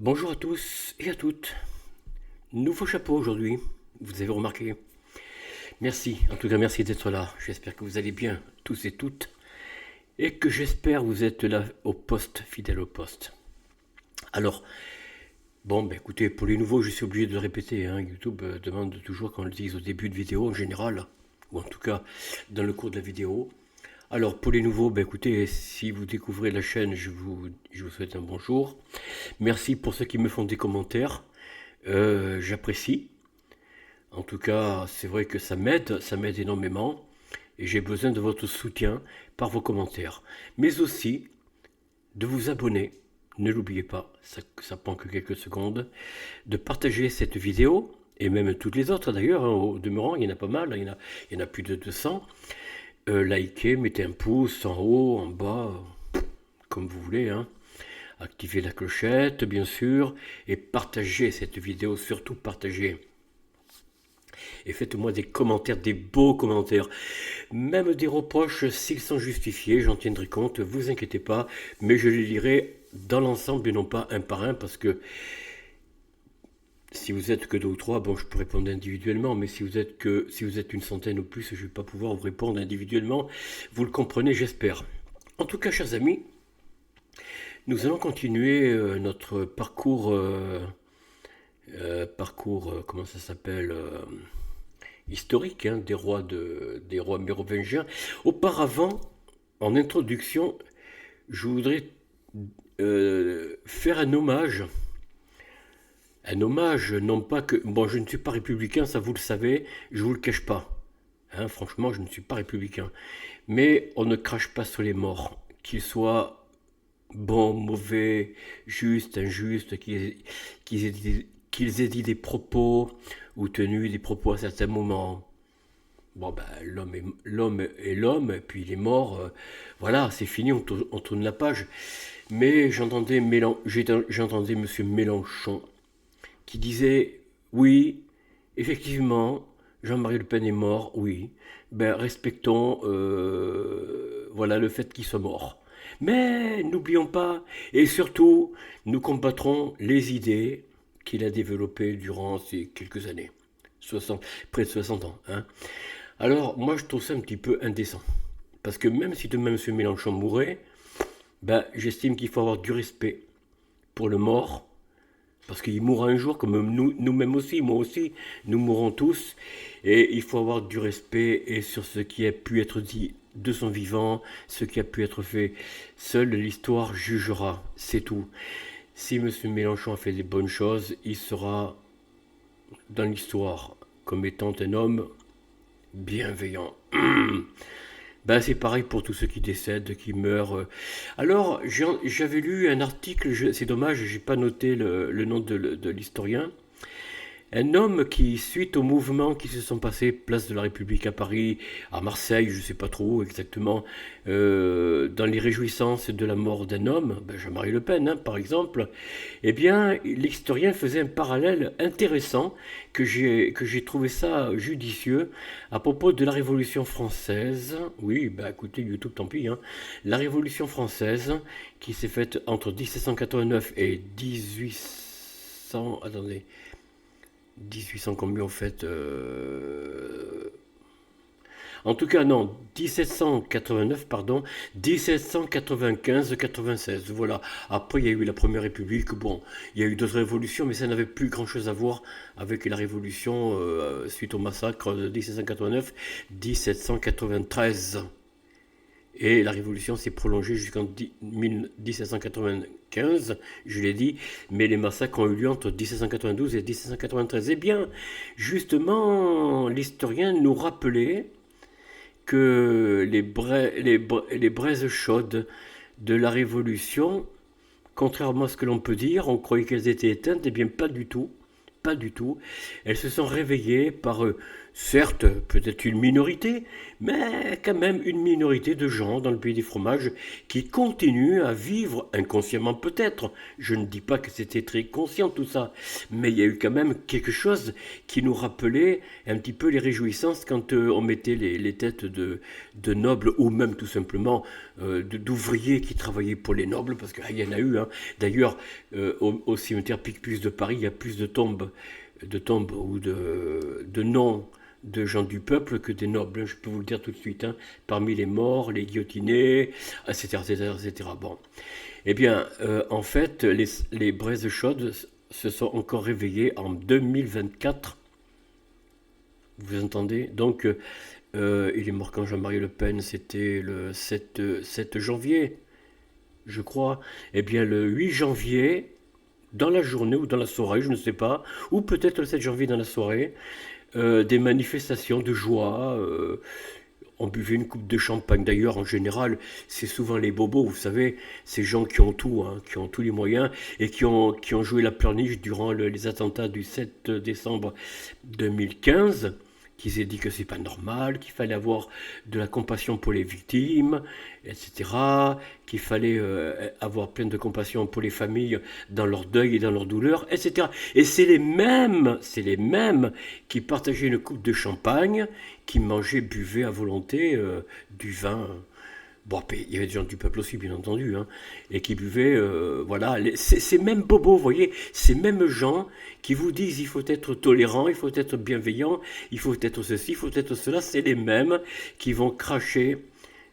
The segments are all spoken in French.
Bonjour à tous et à toutes. Nouveau chapeau aujourd'hui, vous avez remarqué. Merci, en tout cas merci d'être là. J'espère que vous allez bien, tous et toutes. Et que j'espère vous êtes là au poste, fidèle au poste. Alors, bon, ben écoutez, pour les nouveaux, je suis obligé de le répéter. YouTube demande toujours qu'on le dise au début de vidéo en général, ou en tout cas dans le cours de la vidéo. Alors, pour les nouveaux, ben écoutez, si vous découvrez la chaîne, je vous souhaite un bonjour. Merci pour ceux qui me font des commentaires. J'apprécie. En tout cas, c'est vrai que ça m'aide énormément. Et j'ai besoin de votre soutien par vos commentaires. Mais aussi de vous abonner. Ne l'oubliez pas, ça prend que quelques secondes. De partager cette vidéo, et même toutes les autres d'ailleurs, au demeurant, il y en a pas mal, il y en a plus de 200. Likez, mettez un pouce en haut, en bas, comme vous voulez. Activez la clochette, bien sûr, et partagez cette vidéo, surtout partagez. Et faites-moi des commentaires, des beaux commentaires. Même des reproches, s'ils sont justifiés, j'en tiendrai compte, vous inquiétez pas, mais je les lirai dans l'ensemble et non pas un par un, parce que si vous êtes que deux ou trois, bon, je peux répondre individuellement, mais si vous êtes une centaine ou plus, je ne vais pas pouvoir vous répondre individuellement. Vous le comprenez, j'espère. En tout cas, chers amis, nous allons continuer notre parcours, comment ça s'appelle historique des rois mérovingiens. Auparavant, en introduction, je voudrais faire un hommage, non pas que, bon, je ne suis pas républicain, ça vous le savez, je vous le cache pas. Franchement, je ne suis pas républicain. Mais on ne crache pas sur les morts, qu'ils soient bons, mauvais, justes, injustes, qu'ils aient dit des propos ou tenu des propos à certains moments. Bon, ben, l'homme est l'homme, et puis il est mort. Voilà, c'est fini, on tourne la page. Mais j'entendais M. Mélenchon qui disait oui, effectivement, Jean-Marie Le Pen est mort, oui. Ben, respectons voilà, le fait qu'il soit mort. Mais n'oublions pas, et surtout, nous combattrons les idées qu'il a développées durant ces quelques années. 60, près de 60 ans. Alors, moi, je trouve ça un petit peu indécent. Parce que même si demain M. Mélenchon mourait, ben, j'estime qu'il faut avoir du respect pour le mort, parce qu'il mourra un jour, comme nous-mêmes aussi, moi aussi, nous mourrons tous, et il faut avoir du respect et sur ce qui a pu être dit de son vivant, ce qui a pu être fait. Seule l'histoire jugera, c'est tout. Si M. Mélenchon a fait des bonnes choses, il sera dans l'histoire comme étant un homme bienveillant. Ben, c'est pareil pour tous ceux qui décèdent, qui meurent. Alors, j'avais lu un article, c'est dommage, j'ai pas noté le nom de l'historien. Un homme qui, suite aux mouvements qui se sont passés place de la République à Paris, à Marseille, je ne sais pas trop exactement, dans les réjouissances de la mort d'un homme, ben Jean-Marie Le Pen par exemple, eh bien l'historien faisait un parallèle intéressant que j'ai trouvé ça judicieux à propos de la Révolution française. Oui, ben écoutez YouTube, tant pis. La Révolution française qui s'est faite entre 1789 et 1800. Attendez. 1800 combien en fait En tout cas, non, 1789, pardon, 1795-96, voilà. Après, il y a eu la Première République, bon, il y a eu d'autres révolutions, mais ça n'avait plus grand-chose à voir avec la révolution suite au massacre de 1789-1793. Et la révolution s'est prolongée jusqu'en 1795, je l'ai dit, mais les massacres ont eu lieu entre 1792 et 1793. Eh bien, justement, l'historien nous rappelait que les braises chaudes de la révolution, contrairement à ce que l'on peut dire, on croyait qu'elles étaient éteintes, eh bien pas du tout. Pas du tout. Elles se sont réveillées par Certes, peut-être une minorité, mais quand même une minorité de gens dans le pays des fromages qui continuent à vivre inconsciemment peut-être. Je ne dis pas que c'était très conscient tout ça, mais il y a eu quand même quelque chose qui nous rappelait un petit peu les réjouissances quand on mettait les têtes de nobles ou même tout simplement d'ouvriers qui travaillaient pour les nobles, parce qu'il y en a eu. Hein. D'ailleurs, au cimetière Picpus de Paris, il y a plus de tombes ou de noms de gens du peuple que des nobles, je peux vous le dire tout de suite, hein, parmi les morts, les guillotinés, etc., etc., etc. Bon. Eh bien, en fait, les braises chaudes se sont encore réveillées en 2024, vous entendez? Donc, il est mort quand Jean-Marie Le Pen, c'était le 7 janvier, je crois. Eh bien, le 8 janvier, dans la journée ou dans la soirée, je ne sais pas, ou peut-être le 7 janvier dans la soirée, des manifestations de joie. On buvait une coupe de champagne. D'ailleurs, en général, c'est souvent les bobos, vous savez, ces gens qui ont tout, hein, qui ont tous les moyens et qui ont joué la pleurniche durant les attentats du 7 décembre 2015, qui s'est dit que c'est pas normal, qu'il fallait avoir de la compassion pour les victimes, etc., qu'il fallait avoir plein de compassion pour les familles dans leur deuil et dans leur douleur, etc. Et c'est les mêmes qui partageaient une coupe de champagne, qui mangeaient, buvaient à volonté du vin. Bon, il y avait des gens du peuple aussi, bien entendu, hein, et qui buvaient, voilà, ces mêmes bobos, vous voyez, ces mêmes gens qui vous disent il faut être tolérant, il faut être bienveillant, il faut être ceci, il faut être cela, c'est les mêmes qui vont cracher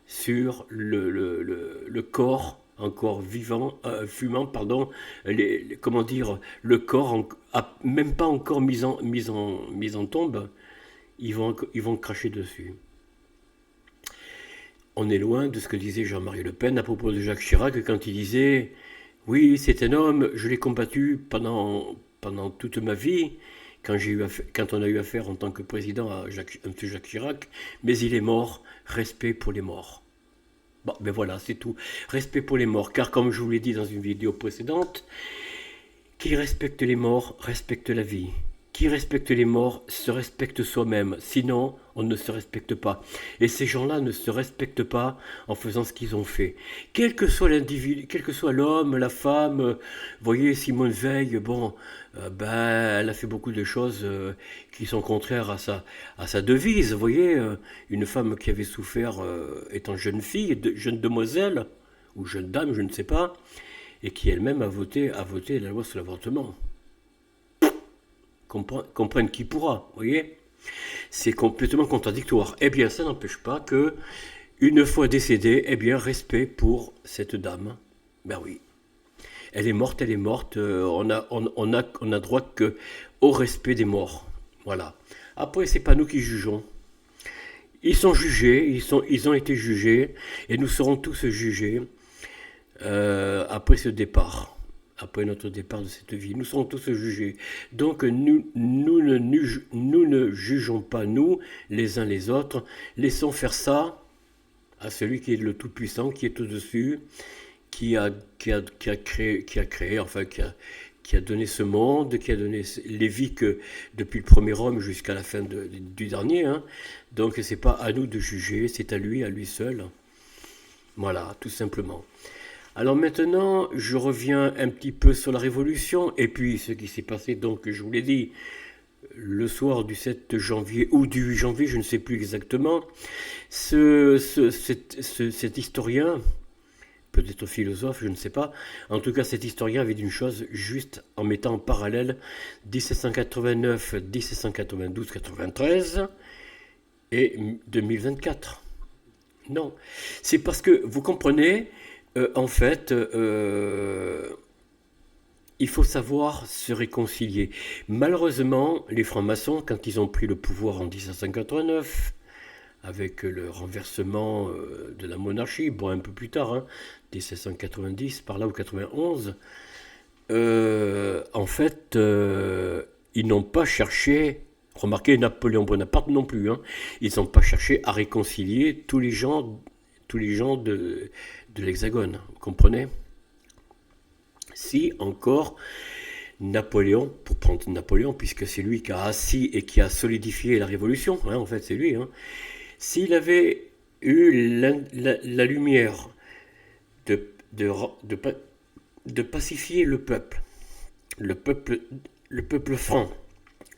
sur le corps encore vivant, fumant, pardon, comment dire, le corps même pas encore mis en tombe, ils vont cracher dessus. On est loin de ce que disait Jean-Marie Le Pen à propos de Jacques Chirac quand il disait oui, c'est un homme, je l'ai combattu pendant toute ma vie, quand on a eu affaire en tant que président à M. Jacques Chirac, mais il est mort, respect pour les morts. Bon, ben voilà, c'est tout. Respect pour les morts, car comme je vous l'ai dit dans une vidéo précédente, qui respecte les morts respecte la vie. Qui respecte les morts se respecte soi-même. Sinon, on ne se respecte pas. Et ces gens-là ne se respectent pas en faisant ce qu'ils ont fait. Quel que soit l'individu, quel que soit l'homme, la femme, vous voyez, Simone Veil, bon, elle a fait beaucoup de choses qui sont contraires à sa devise. Vous voyez, une femme qui avait souffert étant jeune fille, jeune demoiselle, ou jeune dame, je ne sais pas, et qui elle-même a voté la loi sur l'avortement. Comprenne qui pourra, vous voyez. C'est complètement contradictoire. Eh bien, ça n'empêche pas que, une fois décédée, eh bien, respect pour cette dame. Ben oui. Elle est morte, elle est morte. On a droit que au respect des morts. Voilà. Après, c'est pas nous qui jugeons. Ils sont jugés, ils ont été jugés, et nous serons tous jugés après ce départ. Après notre départ de cette vie. Nous serons tous jugés. Donc nous ne jugeons pas nous, les uns les autres. Laissons faire ça à celui qui est le Tout-Puissant, qui est au-dessus, qui a créé, enfin qui a donné ce monde, qui a donné les vies que depuis le premier homme jusqu'à la fin du dernier. Hein. Donc c'est pas à nous de juger, c'est à lui seul. Voilà, tout simplement. Alors maintenant, je reviens un petit peu sur la Révolution et puis ce qui s'est passé, donc je vous l'ai dit, le soir du 7 janvier ou du 8 janvier, je ne sais plus exactement, cet historien, peut-être philosophe, je ne sais pas, en tout cas cet historien avait dit une chose juste en mettant en parallèle 1789, 1792, 93 et 2024. Non, c'est parce que vous comprenez. En fait, il faut savoir se réconcilier. Malheureusement, les francs-maçons, quand ils ont pris le pouvoir en 1789, avec le renversement de la monarchie, bon, un peu plus tard, hein, 1790, par là, ou 91, en fait, ils n'ont pas cherché, remarquez Napoléon Bonaparte non plus, hein, ils n'ont pas cherché à réconcilier tous les gens de l'Hexagone, vous comprenez? Si encore Napoléon, pour prendre Napoléon, puisque c'est lui qui a assis et qui a solidifié la Révolution, hein, en fait c'est lui, hein. S'il avait eu la lumière de, de, de, de pacifier le peuple, le peuple franc,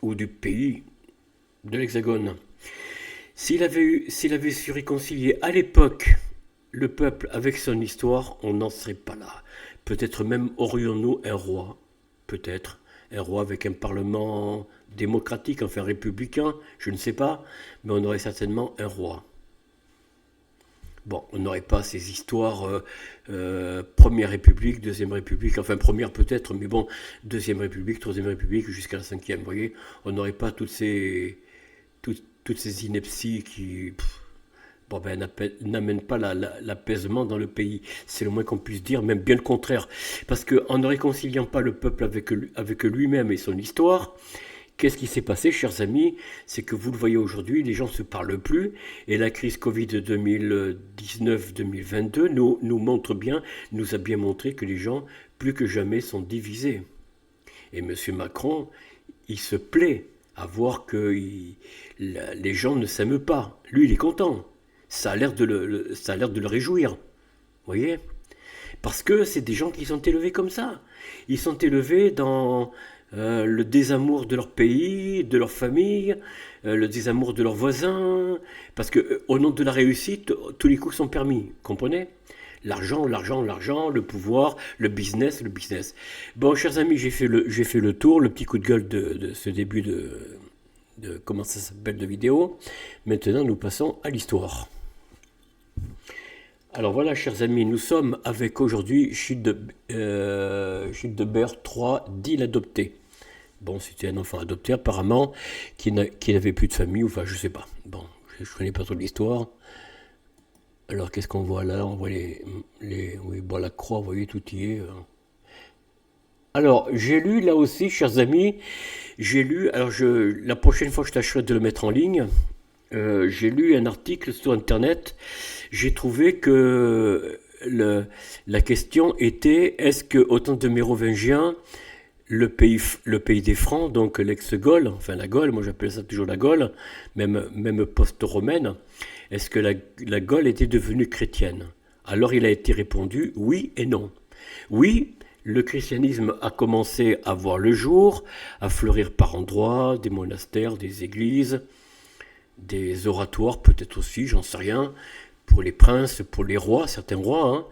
ou du pays de l'Hexagone, s'il avait su réconcilier à l'époque le peuple avec son histoire, on n'en serait pas là. Peut-être même aurions-nous un roi, peut-être, un roi avec un parlement démocratique, enfin républicain, je ne sais pas, mais on aurait certainement un roi. Bon, on n'aurait pas ces histoires première république, deuxième république, enfin première peut-être, mais bon, deuxième république, troisième république, jusqu'à la cinquième, vous voyez, on n'aurait pas toutes ces inepties qui, bon, ben, n'amènent pas l'apaisement dans le pays. C'est le moins qu'on puisse dire, même bien le contraire. Parce qu'en ne réconciliant pas le peuple avec lui-même et son histoire, qu'est-ce qui s'est passé, chers amis? C'est que vous le voyez aujourd'hui, les gens ne se parlent plus, et la crise Covid 2019-2022 nous montre bien, nous a bien montré que les gens, plus que jamais, sont divisés. Et M. Macron, il se plaît à voir que les gens ne s'aiment pas. Lui, il est content. Ça a l'air de le réjouir. Vous voyez? Parce que c'est des gens qui sont élevés comme ça. Ils sont élevés dans le désamour de leur pays, de leur famille, le désamour de leurs voisins. Parce que au nom de la réussite, tous les coups sont permis. Comprenez? L'argent, l'argent, l'argent, le pouvoir, le business, le business. Bon, chers amis, j'ai fait le tour, le petit coup de gueule de ce début de comment ça s'appelle de vidéo. Maintenant, nous passons à l'histoire. Alors voilà, chers amis, nous sommes avec aujourd'hui Childebert III, dit l'adopté. Bon, c'était un enfant adopté apparemment, qui n'avait plus de famille, enfin je sais pas. Bon, je ne connais pas trop l'histoire. Alors qu'est-ce qu'on voit là? On voit oui, bon, la croix, vous voyez, tout y est. Alors, j'ai lu là aussi, chers amis, j'ai lu, la prochaine fois je tâcherai de le mettre en ligne, j'ai lu un article sur Internet, j'ai trouvé que la question était, est-ce que au temps de Mérovingiens, le pays des Francs, donc l'ex-Gaule, enfin la Gaule, moi j'appelle ça toujours la Gaule, même post-romaine, est-ce que la Gaule était devenue chrétienne? Alors il a été répondu oui et non. Oui, le christianisme a commencé à voir le jour, à fleurir par endroits, des monastères, des églises, des oratoires peut-être aussi, j'en sais rien, pour les princes, pour les rois, certains rois, hein.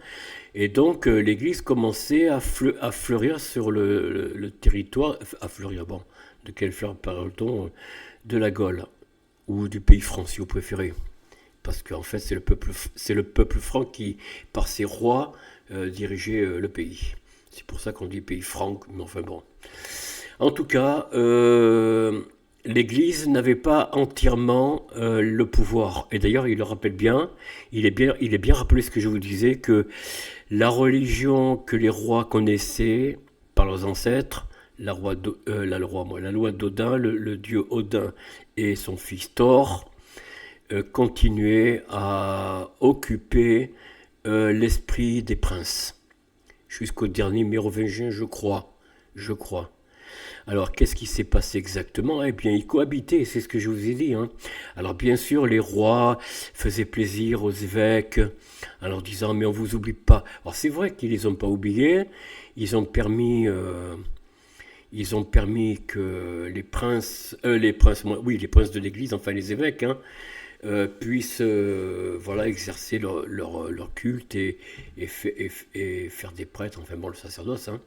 Et donc l'église commençait à fleurir sur le territoire, à fleurir, bon, de quelle fleur parle-t-on? De la Gaule, ou du pays franc si vous préférez. Parce qu'en fait c'est le peuple franc qui, par ses rois, dirigeait le pays. C'est pour ça qu'on dit pays franc, mais enfin bon. En tout cas, l'Église n'avait pas entièrement le pouvoir. Et d'ailleurs, il le rappelle bien, il est bien rappelé ce que je vous disais, que la religion que les rois connaissaient par leurs ancêtres, la loi d'Odin, le dieu Odin et son fils Thor, continuaient à occuper l'esprit des princes. Jusqu'au dernier mérovingien, je crois. Je crois. Alors, qu'est-ce qui s'est passé exactement? Eh bien, ils cohabitaient, c'est ce que je vous ai dit, hein. Alors, bien sûr, les rois faisaient plaisir aux évêques en leur disant, mais on vous oublie pas. Alors, c'est vrai qu'ils les ont pas oubliés. Ils ont permis, euh, ils ont permis que les princes, oui, les princes de l'Église, enfin les évêques, hein, puissent, voilà, exercer leur culte et faire des prêtres, enfin bon, le sacerdoce, hein.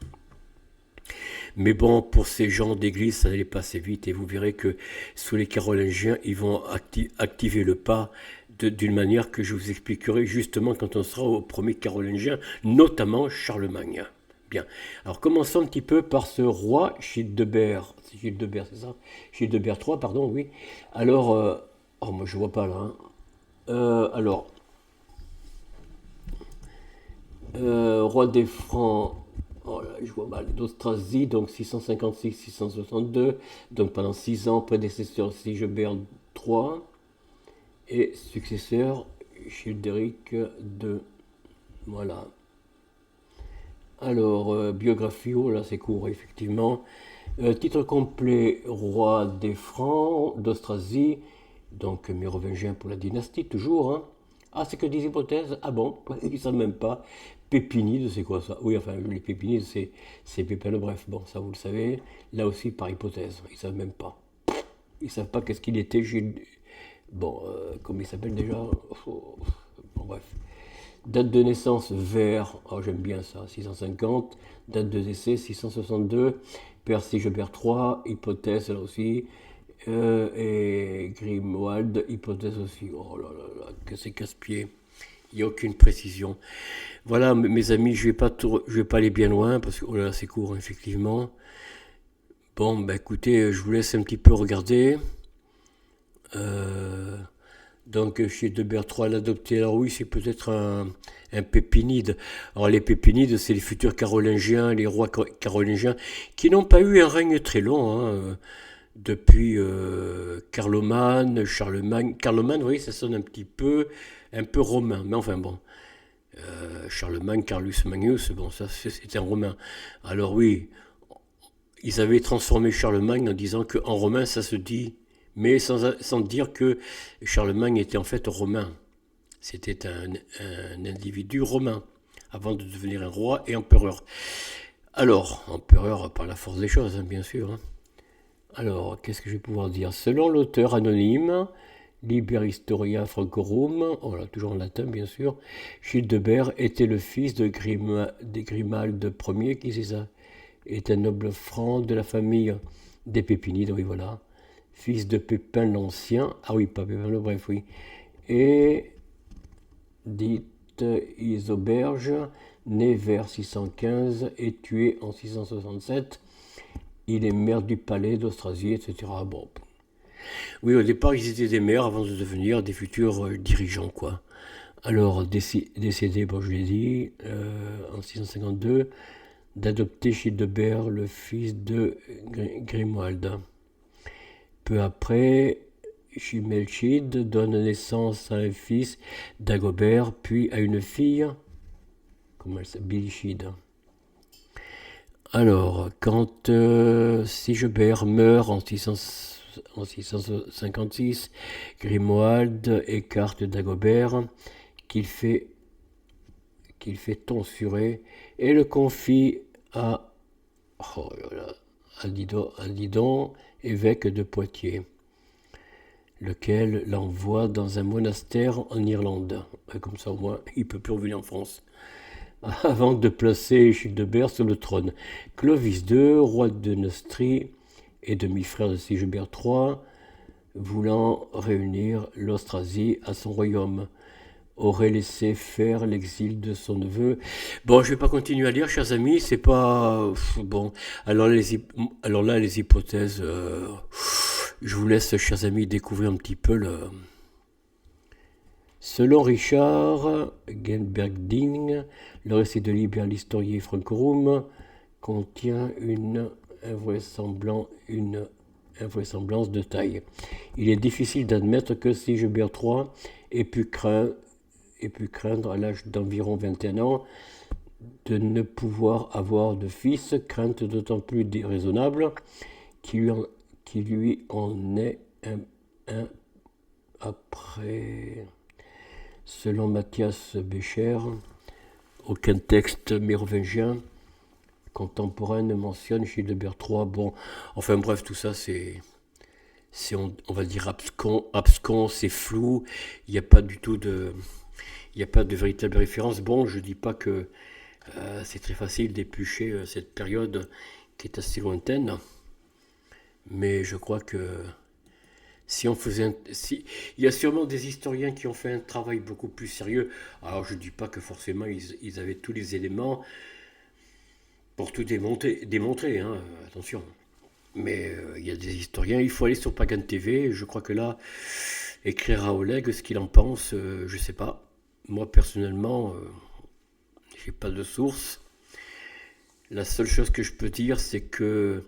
Mais bon, pour ces gens d'église, ça allait passer vite et vous verrez que sous les Carolingiens, ils vont activer le pas d'une manière que je vous expliquerai justement quand on sera au premier Carolingien, notamment Charlemagne. Bien. Alors commençons un petit peu par ce roi Childebert. C'est Childebert, c'est ça? Childebert III, pardon, oui. Alors, oh, moi je vois pas là, hein. Alors, roi des Francs. Oh là, je vois mal. D'Austrasie, donc 656-662. Donc pendant 6 ans, prédécesseur Sigebert III et successeur Childéric II. Voilà. Alors, biographie, oh là c'est court, effectivement. Titre complet, roi des Francs d'Austrasie, donc mérovingien pour la dynastie, toujours. Hein. Ah, c'est que des hypothèses? Ah bon, ils ne savent même pas. Pépinide, c'est quoi ça? Oui, enfin, les Pépinides, c'est Pépin le Bref. Bon, ça vous le savez. Là aussi, par hypothèse, ils ne savent même pas. Ils ne savent pas qu'est-ce qu'il était. Bon, comment il s'appelle déjà? Oh, bon, bref. Date de naissance vers, oh, j'aime bien ça, 650. Date de décès 662. Père Sigebert III, hypothèse là aussi. Et Grimwald, hypothèse aussi. Oh là là là, que c'est casse-pied. Il n'y a aucune précision. Voilà, mes amis, je vais pas aller bien loin parce que oh là là, c'est court, effectivement. Bon, bah écoutez, je vous laisse un petit peu regarder. Euh, Donc chez de Bertrand l'adopté, alors oui, c'est peut-être un pépinide. Alors les pépinides, c'est les futurs carolingiens, les rois carolingiens, qui n'ont pas eu un règne très long, hein, depuis Carloman, Charlemagne. Carloman, oui, ça sonne un peu romain, mais enfin bon. Charlemagne, Carlus Magnus, bon, ça c'est un romain. Alors oui, ils avaient transformé Charlemagne en disant qu'en romain ça se dit, mais sans dire que Charlemagne était en fait romain. C'était un individu romain, avant de devenir un roi et empereur. Alors, empereur par la force des choses, hein, bien sûr. Hein. Alors, qu'est-ce que je vais pouvoir dire? Selon l'auteur anonyme, Liber Historia Francorum, oh là, toujours en latin bien sûr, Childebert était le fils de Grimald Ier, qui c'est ça? Est un noble franc de la famille des Pépinides, oui voilà. Fils de Pépin l'Ancien, ah oui, pas Pépin le Bref, oui. Et dite Isoberge, né vers 615 et tué en 667. Il est maire du palais d'Austrasie, etc. Bon. Oui, au départ, ils étaient des maires avant de devenir des futurs dirigeants, quoi. Alors, décédé, bon, je l'ai dit, en 652, d'adopter Childebert, le fils de Grimwald. Peu après, Chimelchid donne naissance à un fils, Dagobert, puis à une fille, comment elle s'appelle, Bilichid. Alors, quand Sigebert meurt en 656, Grimoald écarte Dagobert, qu'il fait, qu'il fait tonsurer, et le confie à, oh là là, à Didon, évêque de Poitiers, lequel l'envoie dans un monastère en Irlande. Comme ça, au moins, il ne peut plus revenir en France. Avant de placer Childebert sur le trône. Clovis II, roi de Neustrie et demi-frère de Sigebert III, voulant réunir l'Austrasie à son royaume, aurait laissé faire l'exil de son neveu. Bon, je ne vais pas continuer à lire, chers amis, c'est pas... Bon, alors là, les hypothèses... je vous laisse, chers amis, découvrir un petit peu le... Selon Richard Genbergding, le récit de Liber l'Historie Francorum contient une invraisemblance de taille. Il est difficile d'admettre que Sigebert III ait pu craindre à l'âge d'environ 21 ans de ne pouvoir avoir de fils, crainte d'autant plus déraisonnable qu'il lui en est un après... Selon Matthias Becher, aucun texte mérovingien contemporain ne mentionne Childebert III. Bon, enfin bref, tout ça on va dire abscon, c'est flou. Il n'y a pas du tout il n'y a pas de véritable référence. Bon, je dis pas que c'est très facile d'éplucher cette période qui est assez lointaine, mais je crois que si on faisait il y a sûrement des historiens qui ont fait un travail beaucoup plus sérieux. Alors je ne dis pas que forcément ils avaient tous les éléments pour tout démontrer, hein, attention. Mais il y a des historiens, il faut aller sur Pagan TV, je crois que là, écrire à Oleg ce qu'il en pense, je ne sais pas. Moi personnellement, j'ai pas de source. La seule chose que je peux dire, c'est que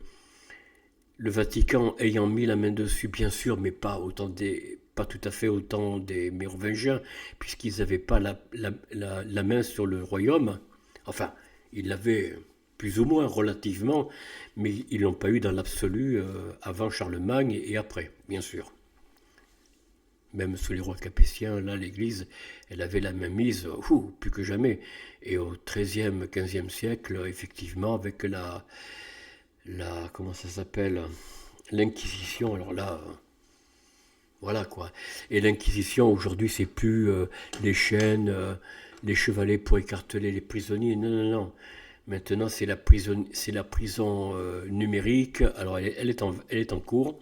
le Vatican ayant mis la main dessus, bien sûr, mais pas tout à fait autant des Mérovingiens, puisqu'ils n'avaient pas la main sur le royaume. Enfin, Ils l'avaient plus ou moins relativement, mais ils l'ont pas eu dans l'absolu avant Charlemagne et après, bien sûr. Même sous les rois capétiens, là, l'Église, elle avait la même mise, plus que jamais. Et au XIIIe, XVe siècle, effectivement, avec comment ça s'appelle, l'Inquisition, alors là, voilà quoi. Et l'Inquisition, aujourd'hui, c'est plus les chaînes, les chevalets pour écarteler les prisonniers. Non, non, non. Maintenant, c'est la prison numérique. Alors, elle est en cours.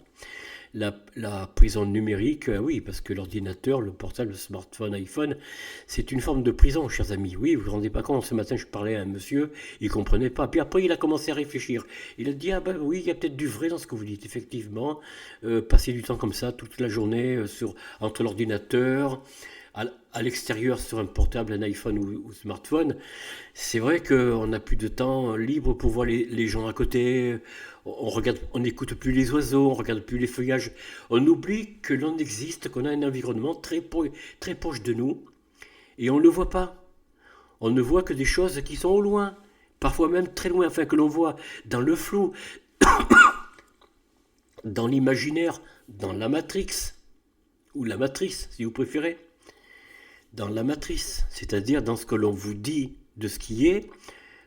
La prison numérique, oui, parce que l'ordinateur, le portable, le smartphone, iPhone, c'est une forme de prison, chers amis. Oui, vous vous rendez pas compte. Ce matin, je parlais à un monsieur, il comprenait pas. Puis après, il a commencé à réfléchir. Il a dit, ah ben oui, il y a peut-être du vrai dans ce que vous dites, effectivement. Passer du temps comme ça, toute la journée, entre l'ordinateur, à l'extérieur sur un portable, un iPhone ou smartphone, c'est vrai qu'on n'a plus de temps libre pour voir les gens à côté. On regarde, on n'écoute plus les oiseaux, on regarde plus les feuillages. On oublie que l'on existe, qu'on a un environnement très proche de nous, et on ne le voit pas. On ne voit que des choses qui sont au loin, parfois même très loin, enfin que l'on voit dans le flou, dans l'imaginaire, dans la matrix, ou la matrice, si vous préférez. Dans la matrice, c'est-à-dire dans ce que l'on vous dit de ce qui est,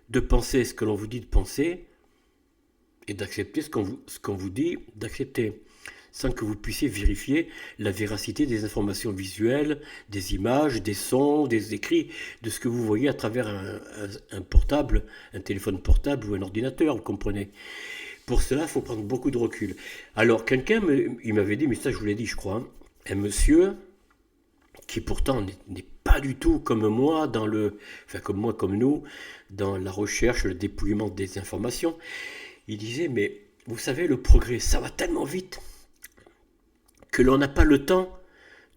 de penser ce que l'on vous dit de penser, et d'accepter ce qu'on vous dit d'accepter, sans que vous puissiez vérifier la véracité des informations visuelles, des images, des sons, des écrits, de ce que vous voyez à travers un portable, un téléphone portable ou un ordinateur, vous comprenez. Pour cela, il faut prendre beaucoup de recul. Alors, il m'avait dit, mais ça je vous l'ai dit, je crois, hein, un monsieur qui pourtant n'est pas du tout comme moi comme moi, comme nous, dans la recherche, le dépouillement des informations. Il disait, mais vous savez, le progrès, ça va tellement vite que l'on n'a pas le temps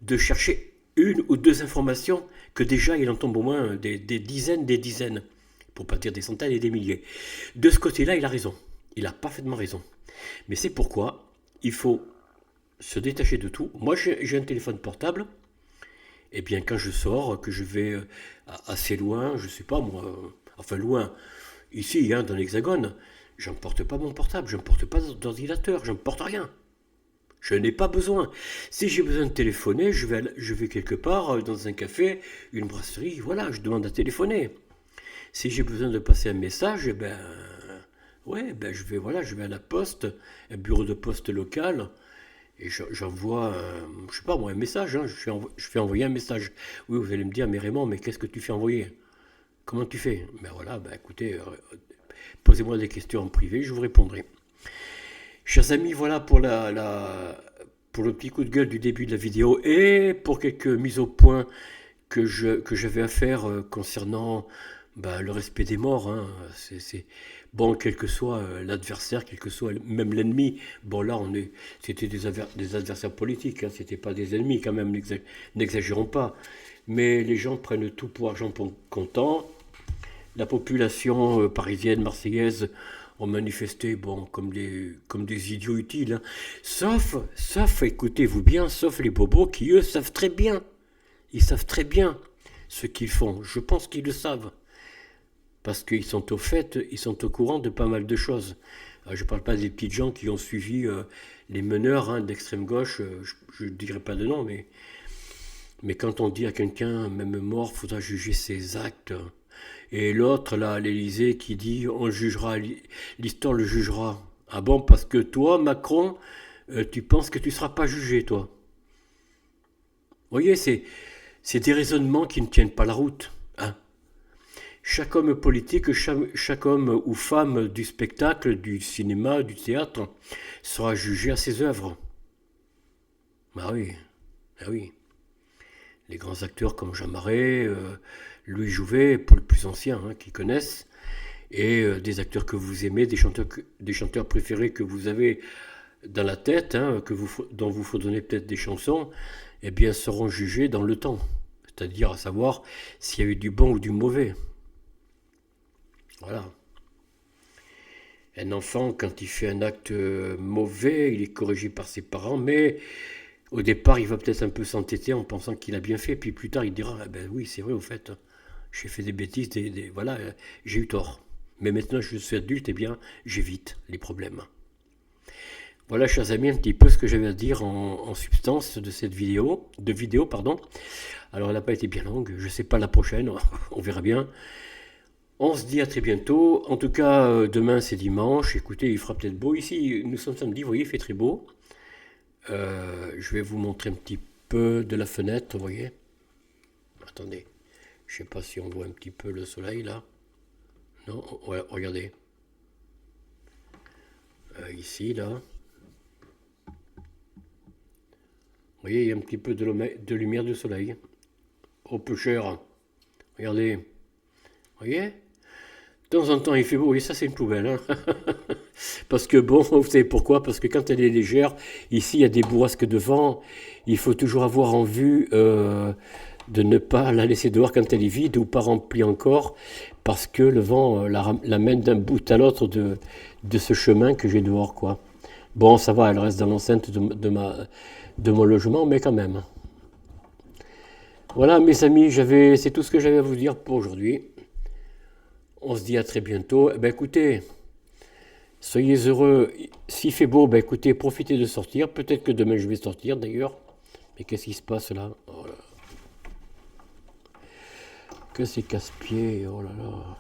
de chercher une ou deux informations que déjà il en tombe au moins des dizaines, pour pas dire des centaines et des milliers. De ce côté-là, il a raison. Il a parfaitement raison. Mais c'est pourquoi il faut se détacher de tout. Moi, j'ai un téléphone portable. Eh bien, quand je sors, que je vais assez loin, je sais pas moi, enfin loin, ici, hein, dans l'Hexagone, j'emporte pas mon portable, je n'emporte pas d'ordinateur, je n'emporte rien. Je n'ai pas besoin. Si j'ai besoin de téléphoner, je vais quelque part, dans un café, une brasserie, voilà, je demande à téléphoner. Si j'ai besoin de passer un message, eh ben, ouais, ben je vais à la poste, un bureau de poste local, et j'envoie, je sais pas moi, un message, hein, je fais envoyer un message. Oui, vous allez me dire, mais Raymond, mais qu'est-ce que tu fais envoyer? Comment tu fais? Ben voilà, ben écoutez, posez-moi des questions en privé, je vous répondrai. Chers amis, voilà pour le petit coup de gueule du début de la vidéo et pour quelques mises au point que j'avais à faire concernant le respect des morts. Hein. Bon, quel que soit l'adversaire, quel que soit même l'ennemi. Bon, là, c'était des adversaires politiques, hein, c'était pas des ennemis quand même, n'exagérons pas. Mais les gens prennent tout pour argent comptant. La population parisienne, marseillaise, ont manifesté, bon, comme des idiots utiles. Hein. Sauf, écoutez-vous bien, sauf les bobos qui, eux, savent très bien. Ils savent très bien ce qu'ils font. Je pense qu'ils le savent. Parce qu'ils sont au fait, ils sont au courant de pas mal de choses. Je ne parle pas des petites gens qui ont suivi les meneurs hein, d'extrême gauche, je ne dirai pas de nom, mais quand on dit à quelqu'un, même mort, il faudra juger ses actes. Et l'autre, là, à l'Élysée, qui dit, on jugera, l'histoire le jugera. Ah bon, parce que toi, Macron, tu penses que tu ne seras pas jugé, toi. Vous voyez, c'est des raisonnements qui ne tiennent pas la route. Hein. Chaque homme politique, chaque homme ou femme du spectacle, du cinéma, du théâtre, sera jugé à ses œuvres. Ah oui, ah oui. Les grands acteurs comme Jean Marais, Louis Jouvet, pour le plus ancien, hein, qui connaissent, et des acteurs que vous aimez, des chanteurs préférés que vous avez dans la tête, hein, dont vous fredonnez peut-être des chansons, eh bien seront jugés dans le temps. C'est-à-dire à savoir s'il y a eu du bon ou du mauvais. Voilà. Un enfant, quand il fait un acte mauvais, il est corrigé par ses parents, mais au départ, il va peut-être un peu s'entêter en pensant qu'il a bien fait, puis plus tard, il dira, ah ben oui, c'est vrai, au fait, j'ai fait des bêtises, voilà, j'ai eu tort. Mais maintenant je suis adulte, eh bien, j'évite les problèmes. Voilà, chers amis, un petit peu ce que j'avais à dire en substance de cette vidéo, pardon. Alors, elle n'a pas été bien longue, je ne sais pas la prochaine, on verra bien. On se dit à très bientôt. En tout cas, demain c'est dimanche. Écoutez, il fera peut-être beau ici. Nous sommes samedi, vous voyez, il fait très beau. Je vais vous montrer un petit peu de la fenêtre, vous voyez. Attendez, je ne sais pas si on voit un petit peu le soleil là. Non, ouais, regardez. Ici, là. Vous voyez, il y a un petit peu de lumière du soleil. Au peu cher. Regardez. Vous voyez? De temps en temps, il fait beau. Et ça, c'est une poubelle. Hein. Parce que bon, vous savez pourquoi? Parce que quand elle est légère, ici, il y a des bourrasques de vent. Il faut toujours avoir en vue de ne pas la laisser dehors quand elle est vide ou pas remplie encore. Parce que le vent la mène d'un bout à l'autre de ce chemin que j'ai dehors, quoi. Bon, ça va, elle reste dans l'enceinte de mon logement, mais quand même. Voilà, mes amis, c'est tout ce que j'avais à vous dire pour aujourd'hui. On se dit à très bientôt. Eh ben, écoutez, soyez heureux. S'il fait beau, ben, écoutez, profitez de sortir. Peut-être que demain je vais sortir d'ailleurs. Mais qu'est-ce qui se passe là? Oh là. Que c'est casse-pied. Oh là là.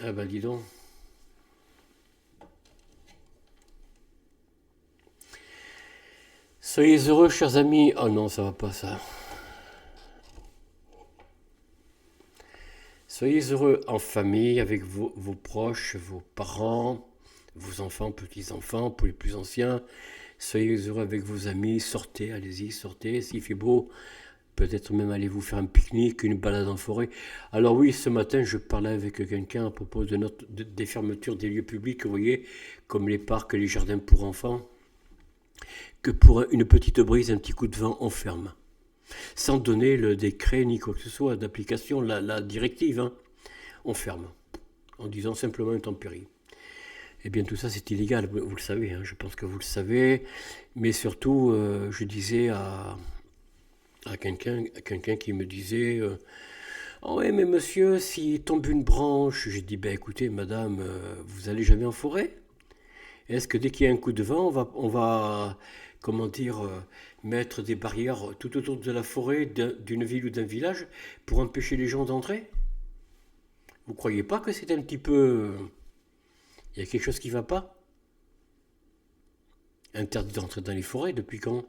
Ah ben dis donc. Soyez heureux, chers amis. Oh non, ça va pas ça. Soyez heureux en famille, avec vos proches, vos parents, vos enfants, petits-enfants, pour les plus anciens. Soyez heureux avec vos amis, sortez, allez-y, sortez. S'il fait beau, peut-être même allez vous faire un pique-nique, une balade en forêt. Alors oui, ce matin, je parlais avec quelqu'un à propos des fermetures des lieux publics, vous voyez, comme les parcs, les jardins pour enfants, que pour une petite brise, un petit coup de vent, on ferme. Sans donner le décret ni quoi que ce soit d'application, la directive, hein, on ferme. En disant simplement intempérie. Eh bien, tout ça, c'est illégal, vous le savez, hein, je pense que vous le savez. Mais surtout, je disais à quelqu'un qui me disait oh oui, mais monsieur, s'il tombe une branche, j'ai dit ben écoutez, madame, vous allez jamais en forêt? Est-ce que dès qu'il y a un coup de vent, on va comment dire, mettre des barrières tout autour de la forêt d'une ville ou d'un village pour empêcher les gens d'entrer? Vous croyez pas que c'est un petit peu... Il y a quelque chose qui ne va pas? Interdit d'entrer dans les forêts, depuis quand?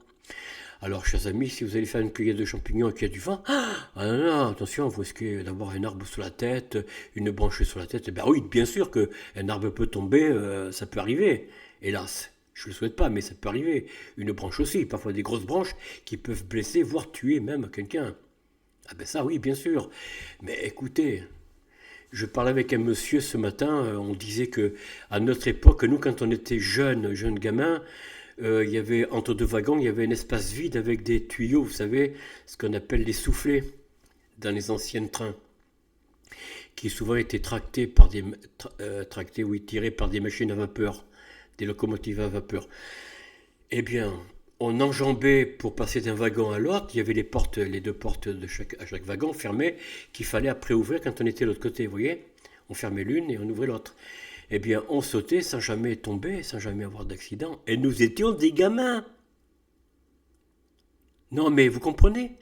Alors, chers amis, si vous allez faire une cueillette de champignons et qu'il y a du vent, ah non, non, attention, vous risquez d'avoir un arbre sur la tête, une branche sur la tête. Eh ben oui, bien sûr qu'un arbre peut tomber, ça peut arriver. Hélas, je ne le souhaite pas, mais ça peut arriver. Une branche aussi, parfois des grosses branches qui peuvent blesser, voire tuer même quelqu'un. Ah ben ça, oui, bien sûr. Mais écoutez, je parlais avec un monsieur ce matin, on disait que à notre époque, nous, quand on était jeunes gamins, il y avait entre deux wagons, il y avait un espace vide avec des tuyaux, vous savez, ce qu'on appelle les soufflets dans les anciens trains, qui souvent étaient tirés par des machines à vapeur, des locomotives à vapeur. Eh bien, on enjambait pour passer d'un wagon à l'autre, il y avait les deux portes à chaque wagon fermées, qu'il fallait après ouvrir quand on était de l'autre côté, vous voyez? On fermait l'une et on ouvrait l'autre. Eh bien, on sautait sans jamais tomber, sans jamais avoir d'accident. Et nous étions des gamins. Non, mais vous comprenez?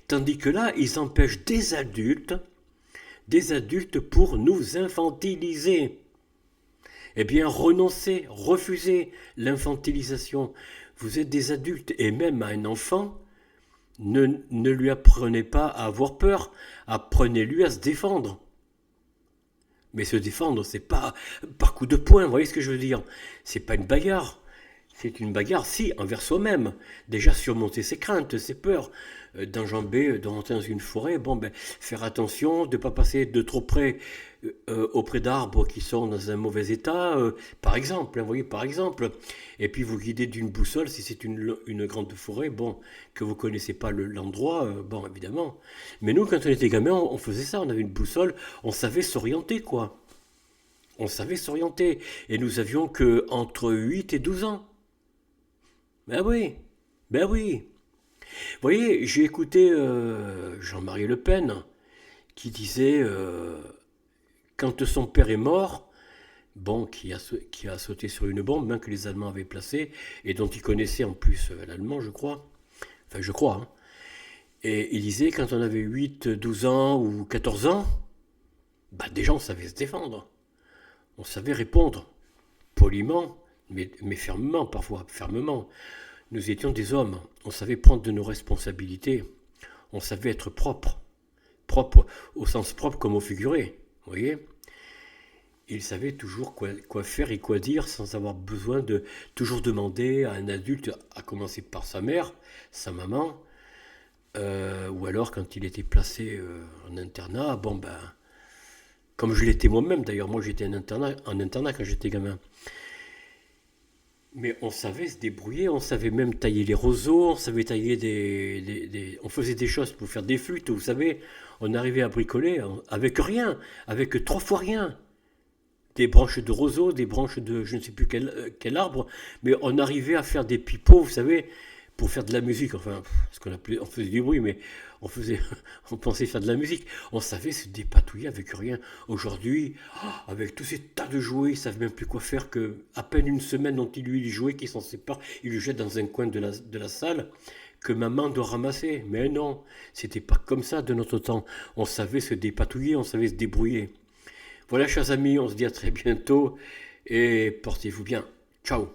Tandis que là, ils empêchent des adultes pour nous infantiliser. Eh bien, renoncez, refusez l'infantilisation. Vous êtes des adultes, et même à un enfant, ne lui apprenez pas à avoir peur, apprenez-lui à se défendre. Mais se défendre, c'est pas par coup de poing, vous voyez ce que je veux dire? C'est pas une bagarre. C'est une bagarre, si, envers soi-même. Déjà surmonter ses craintes, ses peurs, d'enjamber, de rentrer dans une forêt, bon, ben, faire attention, de ne pas passer de trop près auprès d'arbres qui sont dans un mauvais état, par exemple, hein, vous voyez, par exemple. Et puis vous guider d'une boussole, si c'est une grande forêt, bon, que vous ne connaissez pas l'endroit, bon, évidemment. Mais nous, quand on était gamins, on faisait ça, on avait une boussole, on savait s'orienter, quoi. On savait s'orienter. Et nous avions que entre 8 et 12 ans. Ben oui, ben oui. Vous voyez, j'ai écouté Jean-Marie Le Pen qui disait quand son père est mort, bon, qui a sauté sur une bombe que les Allemands avaient placée et dont il connaissait en plus l'allemand, je crois. Enfin, je crois. Hein. Et il disait quand on avait 8, 12 ans ou 14 ans, bah déjà on savait se défendre. On savait répondre poliment, mais fermement parfois, fermement. Nous étions des hommes. On savait prendre de nos responsabilités. On savait être propre. Propre au sens propre comme au figuré. Vous voyez. Il savait toujours quoi faire et quoi dire sans avoir besoin de toujours demander à un adulte, à commencer par sa mère, sa maman, ou alors quand il était placé en internat, bon ben, comme je l'étais moi-même d'ailleurs, moi j'étais en internat quand j'étais gamin. Mais on savait se débrouiller, on savait même tailler les roseaux, on savait tailler on faisait des choses pour faire des flûtes, vous savez, on arrivait à bricoler avec rien, avec trois fois rien. Des branches de roseau, des branches de je ne sais plus quel arbre, mais on arrivait à faire des pipeaux, vous savez, pour faire de la musique. Enfin, ce qu'on appelait, on faisait du bruit, mais on faisait, on pensait faire de la musique. On savait se dépatouiller avec rien. Aujourd'hui, avec tous ces tas de jouets, ils ne savent même plus quoi faire que à peine une semaine dont il lui les jouets qui s'en séparent, ils le jettent dans un coin de la salle que maman doit ramasser. Mais non, c'était pas comme ça de notre temps. On savait se dépatouiller, on savait se débrouiller. Voilà, chers amis, on se dit à très bientôt et portez-vous bien. Ciao